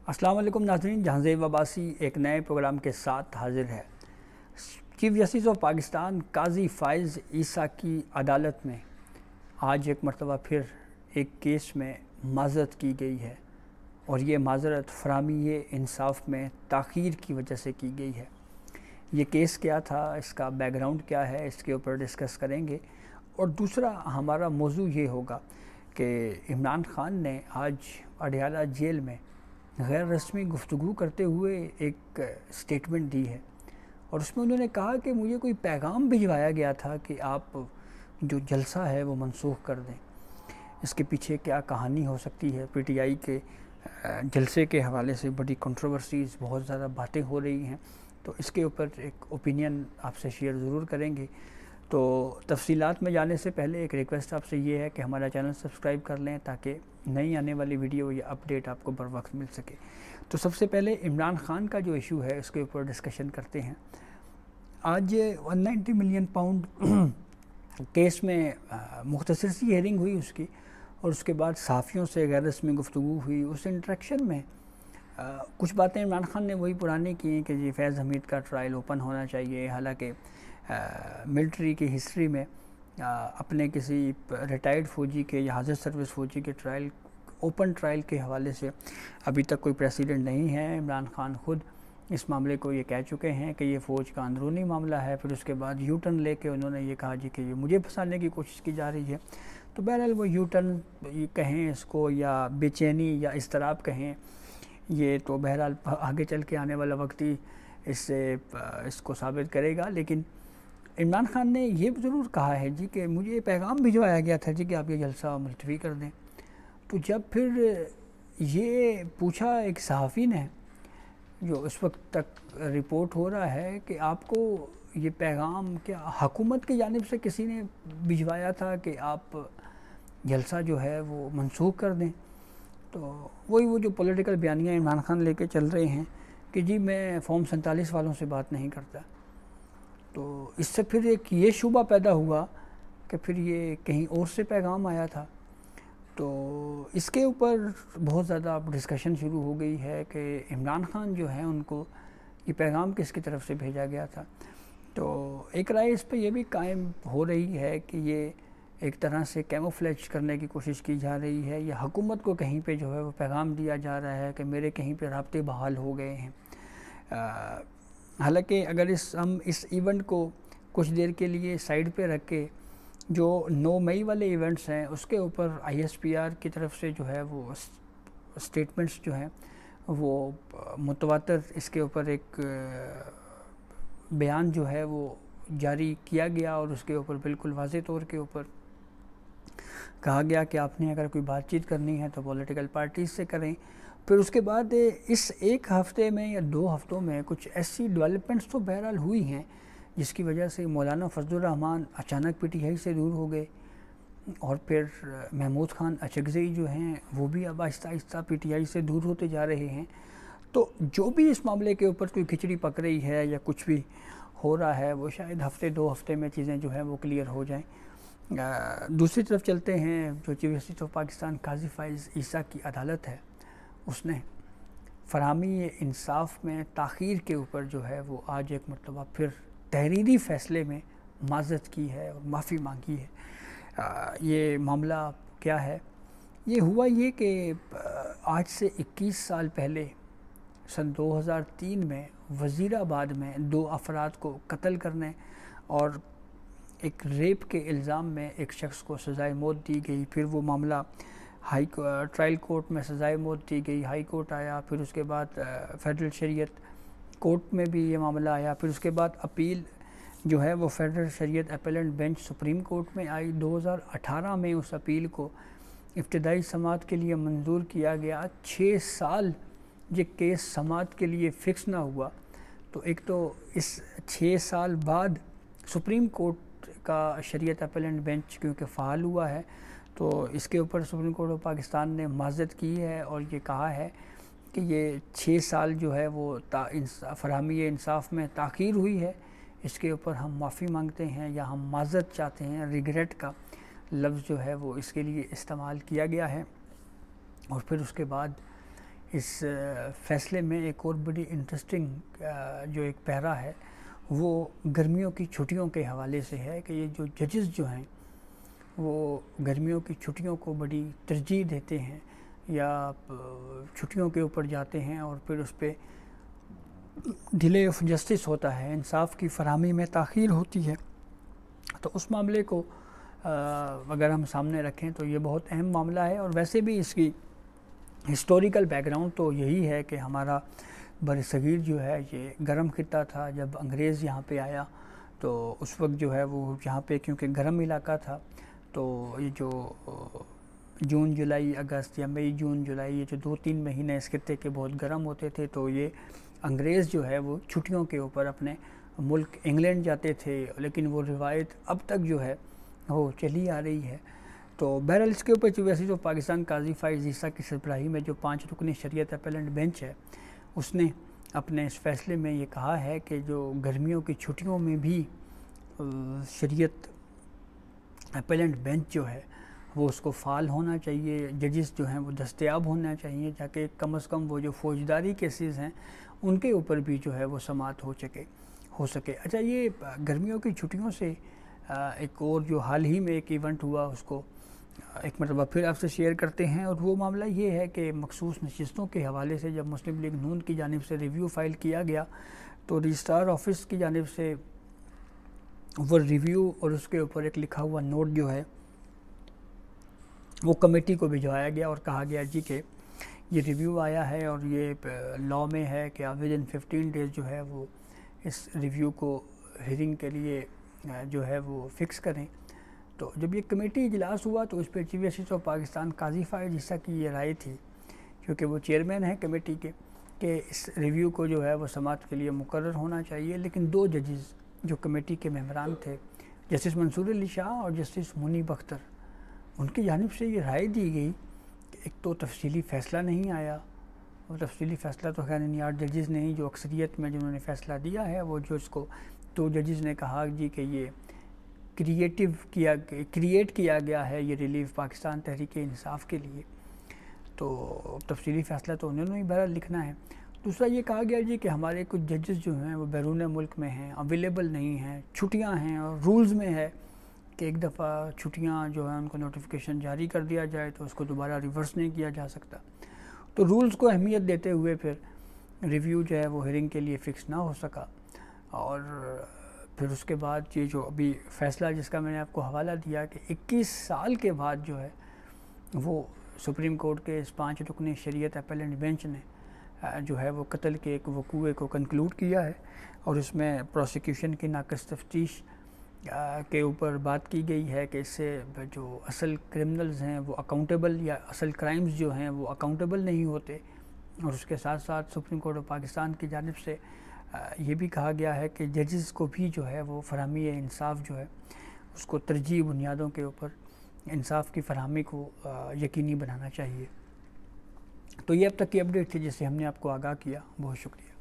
अस्सलाम वालेकुम नाज़रीन, जहांज़ेब अब्बासी एक नए प्रोग्राम के साथ हाजिर है। चीफ जस्टिस ऑफ पाकिस्तान काजी फ़ाइज़ ईसा की अदालत में आज एक मरतबा फिर एक केस में माज़रत की गई है और ये माज़रत फ़राहमी इंसाफ में ताख़ीर की वजह से की गई है। ये केस क्या था, इसका बैकग्राउंड क्या है, इसके ऊपर डिस्कस करेंगे। और दूसरा हमारा मौजू ये होगा कि इमरान खान ने आज अडयाला जेल में गैर रस्मी गुफ्तगू करते हुए एक स्टेटमेंट दी है और उसमें उन्होंने कहा कि मुझे कोई पैगाम भिजवाया गया था कि आप जो जलसा है वो मनसूख कर दें। इसके पीछे क्या कहानी हो सकती है? पीटीआई के जलसे के हवाले से बड़ी कंट्रोवर्सीज़, बहुत ज़्यादा बातें हो रही हैं, तो इसके ऊपर एक ओपिनियन आपसे शेयर ज़रूर करेंगे। तो तफसीलात में जाने से पहले एक रिक्वेस्ट आपसे ये है कि हमारा चैनल सब्सक्राइब कर लें ताकि नई आने वाली वीडियो या अपडेट आपको बर वक्त मिल सके। तो सबसे पहले इमरान खान का जो इशू है उसके ऊपर डिस्कशन करते हैं। आज 190 मिलियन पाउंड केस में मुख्तसर सी हेयरिंग हुई उसकी, और उसके बाद सहाफ़ियों से गैर रस्मी गुफ्तगू हुई। उस इंटरेक्शन में कुछ बातें इमरान खान ने वही पुरानी की कि जी फैज़ हमीद का ट्रायल ओपन होना चाहिए। हालांकि मिलिट्री की हिस्ट्री में अपने किसी रिटायर्ड फ़ौजी के या हाज़िर सर्विस फ़ौजी के ट्रायल, ओपन ट्रायल के हवाले से अभी तक कोई प्रेसिडेंट नहीं है। इमरान खान ख़ुद इस मामले को ये कह चुके हैं कि ये फ़ौज का अंदरूनी मामला है। फिर उसके बाद यू टर्न लेके उन्होंने ये कहा जी कि ये मुझे फंसाने की कोशिश की जा रही है। तो बहरहाल वो यू टर्न कहें इसको या बेचैनी या इज़्तिराब कहें, ये तो बहरहाल आगे चल के आने वाला वक्त ही इसको साबित करेगा। लेकिन इमरान खान ने ये ज़रूर कहा है जी कि मुझे पैगाम भिजवाया गया था जी कि आप ये जलसा मुलतवी कर दें। तो जब फिर ये पूछा एक सहाफ़ी ने, जो इस वक्त तक रिपोर्ट हो रहा है कि आपको ये पैगाम क्या हुकूमत की जानिब से किसी ने भिजवाया था कि आप जलसा जो है वो मनसूख कर दें, तो वही वो जो पॉलिटिकल बयानियाँ इमरान खान लेके चल रहे हैं कि जी मैं फॉर्म 47 वालों से बात नहीं करता। तो इससे फिर एक ये शुबा पैदा हुआ कि फिर ये कहीं और से पैगाम आया था। तो इसके ऊपर बहुत ज़्यादा डिस्कशन शुरू हो गई है कि इमरान खान जो है उनको ये पैगाम किसकी तरफ से भेजा गया था। तो एक राय इस पर यह भी कायम हो रही है कि ये एक तरह से कैमोफ्लेज करने की कोशिश की जा रही है, या हुकूमत को कहीं पे जो है वो पैगाम दिया जा रहा है कि मेरे कहीं पे राब्ते बहाल हो गए हैं। हालांकि अगर हम इस इवेंट को कुछ देर के लिए साइड पे रख के जो 9 मई वाले इवेंट्स हैं उसके ऊपर ISPR की तरफ से जो है वो स्टेटमेंट्स जो हैं वो मुतवातर इसके ऊपर एक बयान जो है वो जारी किया गया और उसके ऊपर बिल्कुल वाज़े तौर के ऊपर कहा गया कि आपने अगर कोई बातचीत करनी है तो पॉलिटिकल पार्टीज़ से करें। फिर उसके बाद इस एक हफ़्ते में या 2 हफ़्तों में कुछ ऐसी डेवलपमेंट्स तो बहरहाल हुई हैं जिसकी वजह से मौलाना फजलुर रहमान अचानक PTI से दूर हो गए, और फिर महमूद खान अचकज़ई जो हैं वो भी अब आहिस्ता आहिस्ता PTI से दूर होते जा रहे हैं। तो जो भी इस मामले के ऊपर कोई खिचड़ी पक रही है या कुछ भी हो रहा है वो शायद हफ़्ते 2 हफ़्ते में चीज़ें जो हैं वो क्लियर हो जाएँ। दूसरी तरफ चलते हैं, जो चीफ जस्टिस ऑफ पाकिस्तान काजी फ़ाइज़ ईसा की अदालत है उसने फ़राहमी इंसाफ में ताख़ीर के ऊपर जो है वो आज एक मरतबा फिर तहरीरी फ़ैसले में माज़रत की है और माफ़ी मांगी है। ये मामला क्या है? ये हुआ ये कि आज से 21 साल पहले सन 2003 में वज़ीराबाद में 2 अफराद को कत्ल करने और एक रेप के इल्ज़ाम में एक शख्स को सज़ाए मौत दी गई। फिर वो मामला ट्रायल कोर्ट में सज़ाए मौत दी गई, हाई कोर्ट आया, फिर उसके बाद फेडरल शरीयत कोर्ट में भी ये मामला आया, फिर उसके बाद अपील जो है वो फेडरल शरीयत अपीलेंट बेंच सुप्रीम कोर्ट में आई। 2018 में उस अपील को इब्तदाई समाअत के लिए मंजूर किया गया। 6 साल ये केस समाअत के लिए फ़िक्स ना हुआ, तो एक तो इस 6 साल बाद सुप्रीम कोर्ट का शरीयत अपीलेंट बेंच क्योंकि फ़ाल हुआ है, तो इसके ऊपर सुप्रीम कोर्ट ऑफ पाकिस्तान ने माज़रत की है और ये कहा है कि ये 6 साल जो है वो फ़राहमी इंसाफ में ताख़ीर हुई है, इसके ऊपर हम माफ़ी मांगते हैं या हम माज़रत चाहते हैं। रिग्रेट का लफ्ज़ जो है वो इसके लिए इस्तेमाल किया गया है। और फिर उसके बाद اس فیصلے میں ایک اور بڑی انٹرسٹنگ جو ایک پیرا ہے وہ گرمیوں کی چھٹیوں کے حوالے سے ہے کہ یہ جو ججز جو ہیں وہ گرمیوں کی چھٹیوں کو بڑی ترجیح دیتے ہیں یا چھٹیوں کے اوپر جاتے ہیں اور پھر اس پہ ڈیلے آف جسٹس ہوتا ہے، انصاف کی فراہمی میں تاخیر ہوتی ہے۔ تو اس معاملے کو اگر ہم سامنے رکھیں تو یہ بہت اہم معاملہ ہے، اور ویسے بھی اس کی ہسٹوریکل بیک گراؤنڈ تو یہی ہے کہ ہمارا بر صغیر جو ہے یہ گرم خطہ تھا۔ جب انگریز یہاں پہ آیا تو اس وقت جو ہے وہ یہاں پہ کیونکہ گرم علاقہ تھا تو یہ جو جون جولائی اگست یا مئی جون جولائی یہ جو 2-3 مہینے اس خطے کے بہت گرم ہوتے تھے، تو یہ انگریز جو ہے وہ چھٹیوں کے اوپر اپنے ملک انگلینڈ جاتے تھے، لیکن وہ روایت اب تک جو ہے وہ چلی آ رہی ہے۔ تو بہرحال اس کے اوپر ویسے جو پاکستان قاضی فائز عیسیٰ کی سربراہی میں جو 5 رکنی شریعت اپیلنٹ بینچ ہے، اس نے اپنے اس فیصلے میں یہ کہا ہے کہ جو گرمیوں کی چھٹیوں میں بھی شریعت اپیلنٹ بینچ جو ہے وہ اس کو فعال ہونا چاہیے، ججز جو ہیں وہ دستیاب ہونا چاہیے تاکہ کم از کم وہ جو فوجداری کیسز ہیں ان کے اوپر بھی جو ہے وہ سماعت ہو سکے۔ اچھا، یہ گرمیوں کی چھٹیوں سے ایک اور جو حال ہی میں ایک ایونٹ ہوا اس کو ایک مرتبہ پھر آپ سے شیئر کرتے ہیں، اور وہ معاملہ یہ ہے کہ مخصوص نشستوں کے حوالے سے جب مسلم لیگ نون کی جانب سے ریویو فائل کیا گیا تو رجسٹرار آفس کی جانب سے وہ ریویو اور اس کے اوپر ایک لکھا ہوا نوٹ جو ہے وہ کمیٹی کو بھجوایا گیا اور کہا گیا جی کہ یہ ریویو آیا ہے اور یہ لاء میں ہے کہ آپ ودن 15 ڈیز جو ہے وہ اس ریویو کو ہیرنگ کے لیے جو ہے وہ فکس کریں۔ تو جب یہ کمیٹی اجلاس ہوا تو اس پہ چیف جسٹس آف پاکستان قاضی فائز عیسیٰ کی یہ رائے تھی، کیونکہ وہ چیئرمین ہیں کمیٹی کے، کہ اس ریویو کو جو ہے وہ سماعت کے لیے مقرر ہونا چاہیے، لیکن 2 ججز جو کمیٹی کے ممبران تھے، جسٹس منصور علی شاہ اور جسٹس منی بختر، ان کی جانب سے یہ رائے دی گئی کہ ایک تو تفصیلی فیصلہ نہیں آیا، اور تفصیلی فیصلہ تو خیر ان 8 ججز نے ہی جو اکثریت میں جنہوں نے فیصلہ دیا ہے وہ جو اس کو 2 ججز نے کہا جی کہ یہ کریٹ کیا گیا ہے یہ ریلیف پاکستان تحریک انصاف کے لیے، تو تفصیلی فیصلہ تو انہوں نے ہی بہرحال لکھنا ہے۔ دوسرا یہ کہا گیا جی کہ ہمارے کچھ ججز جو ہیں وہ بیرون ملک میں ہیں، اویلیبل نہیں ہیں، چھٹیاں ہیں، اور رولز میں ہے کہ ایک دفعہ چھٹیاں جو ہیں ان کو نوٹیفیکیشن جاری کر دیا جائے تو اس کو دوبارہ ریورس نہیں کیا جا سکتا۔ تو رولز کو اہمیت دیتے ہوئے پھر ریویو جو ہے وہ ہیرنگ کے لیے فکس نہ ہو سکا، اور پھر اس کے بعد یہ جو ابھی فیصلہ جس کا میں نے آپ کو حوالہ دیا کہ 21 سال کے بعد جو ہے وہ سپریم کورٹ کے اس 5 رکنی شریعت اپیلنٹ بینچ نے جو ہے وہ قتل کے ایک وقوعے کو کنکلوڈ کیا ہے، اور اس میں پروسیکیوشن کی ناقص تفتیش کے اوپر بات کی گئی ہے کہ اس سے جو اصل کرمنلز ہیں وہ اکاؤنٹیبل، یا اصل کرائمز جو ہیں وہ اکاؤنٹیبل نہیں ہوتے، اور اس کے ساتھ ساتھ سپریم کورٹ آف پاکستان کی جانب سے یہ بھی کہا گیا ہے کہ ججز کو بھی جو ہے وہ فراہمی انصاف جو ہے اس کو ترجیحی بنیادوں کے اوپر انصاف کی فراہمی کو یقینی بنانا چاہیے۔ تو یہ اب تک کی اپڈیٹ تھی جس سے ہم نے آپ کو آگاہ کیا، بہت شکریہ۔